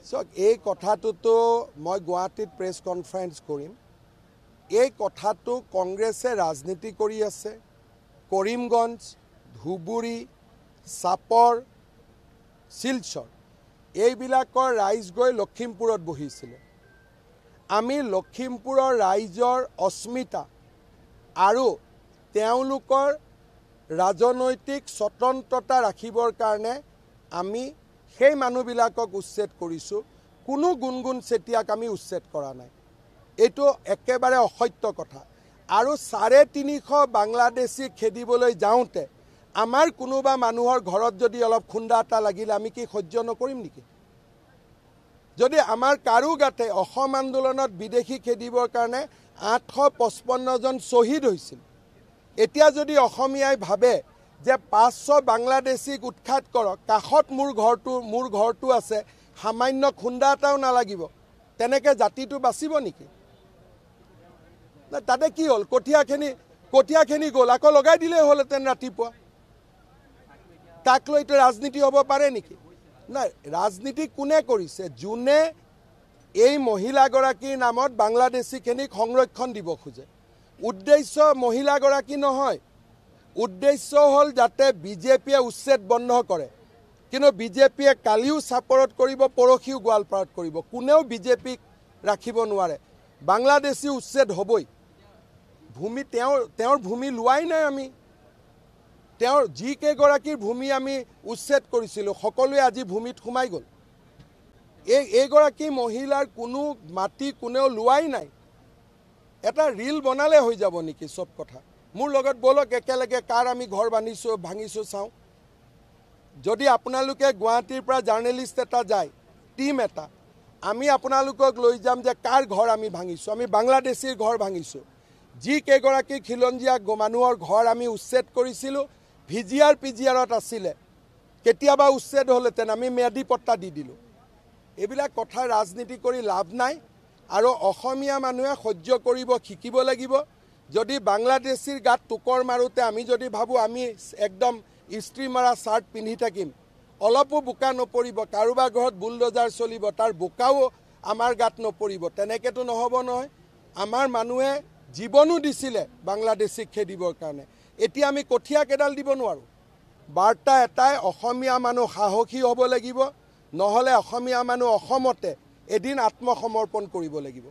চাওক এই কথাটোতো মই গুৱাহাটীত প্ৰেছ কনফাৰেন্স কৰিম। এই কথাটো কংগ্ৰেছে ৰাজনীতি কৰি আছে। কৰিমগঞ্জ, ধুবুৰী, চাপৰ, শিলচৰ এইবিলাকৰ ৰাইজ গৈ লখিমপুৰত বহিছিলে। আমি লখিমপুৰৰ ৰাইজৰ অস্মিতা আৰু তেওঁলোকৰ ৰাজনৈতিক স্বতন্ত্ৰতা ৰাখিবৰ কাৰণে আমি সেই মানুহবিলাকক উচ্ছেদ কৰিছোঁ। কোনো গুণগুণ চেতিয়াক আমি উচ্ছেদ কৰা নাই। এইটো একেবাৰে অসত্য কথা। আৰু 350 বাংলাদেশী খেদিবলৈ যাওঁতে আমাৰ কোনোবা মানুহৰ ঘৰত যদি অলপ খুন্দা এটা লাগিলে আমি কি সহ্য নকৰিম নেকি? যদি আমাৰ কাৰো গাতে অসম আন্দোলনত বিদেশী খেদিবৰ কাৰণে 855 জন শ্বহীদ হৈছিল, এতিয়া যদি অসমীয়াই ভাবে যে 500 বাংলাদেশীক উৎখাত কৰক, কাষত মোৰ ঘৰটো আছে, সামান্য খুন্দা এটাও নালাগিব, তেনেকৈ জাতিটো বাচিব নেকি? তাতে কি হ'ল? কঠীয়াখিনি গ'ল, আকৌ লগাই দিলেই হ'লহেঁতেন ৰাতিপুৱা। তাক লৈতো ৰাজনীতি হ'ব পাৰে নেকি? নাই, ৰাজনীতি কোনে কৰিছে? যোনে এই মহিলাগৰাকীৰ নামত বাংলাদেশীখিনিক সংৰক্ষণ দিব খোজে। উদ্দেশ্য মহিলাগৰাকী নহয়, উদ্দেশ্য হ'ল যাতে বিজেপিয়ে উচ্ছেদ বন্ধ কৰে। কিন্তু বিজেপিয়ে কালিও চাপৰত কৰিব, পৰহিও গোৱালপাৰাত কৰিব। কোনেও বিজেপিক ৰাখিব নোৱাৰে। বাংলাদেশী উচ্ছেদ হ'বই। ভূমি তেওঁৰ ভূমি লোৱাই নাই আমি। তেওঁৰ যিকেইগৰাকীৰ ভূমি আমি উচ্ছেদ কৰিছিলোঁ সকলোৱে আজি ভূমিত সোমাই গ'ল। এইগৰাকী মহিলাৰ কোনো মাটি কোনেও লোৱাই নাই। এটা ৰীল বনালে হৈ যাব নেকি চব কথা? মোৰ লগত বলক একেলগে কাৰ আমি ঘৰ ভাঙিছোঁ চাওঁ। যদি আপোনালোকে গুৱাহাটীৰ পৰা জাৰ্নেলিষ্ট এটা যায়, টিম এটা, আমি আপোনালোকক লৈ যাম যে কাৰ ঘৰ আমি ভাঙিছোঁ। আমি বাংলাদেশীৰ ঘৰ ভাঙিছোঁ। যিকেইগৰাকী খিলঞ্জীয়া মানুহৰ ঘৰ আমি উচ্ছেদ কৰিছিলোঁ, PGRত আছিলে, কেতিয়াবা উচ্ছেদ হ'লহেঁতেন, আমি ম্যাদী পট্টা দি দিলোঁ। এইবিলাক কথা ৰাজনীতি কৰি লাভ নাই। আৰু অসমীয়া মানুহে সহ্য কৰিব শিকিব লাগিব। যদি বাংলাদেশীৰ গাত টোকৰ মাৰোঁতে আমি যদি ভাবোঁ আমি একদম ইস্ত্ৰি মৰা চাৰ্ট পিন্ধি থাকিম, অলপো বোকা নপৰিব, কাৰোবাৰ ঘৰত বুলডোজাৰ চলিব, তাৰ বোকাও আমাৰ গাত নপৰিব, তেনেকৈতো নহ'ব নহয়। আমাৰ মানুহে জীৱনো দিছিলে বাংলাদেশীক খেদিবৰ কাৰণে। এতিয়া আমি কঠীয়া কেইডাল দিব নোৱাৰোঁ। বাৰ্তা এটাই, অসমীয়া মানুহ সাহসী হ'ব লাগিব, নহ'লে অসমীয়া মানুহ অসমতে এদিন আত্মসমৰ্পণ কৰিব লাগিব।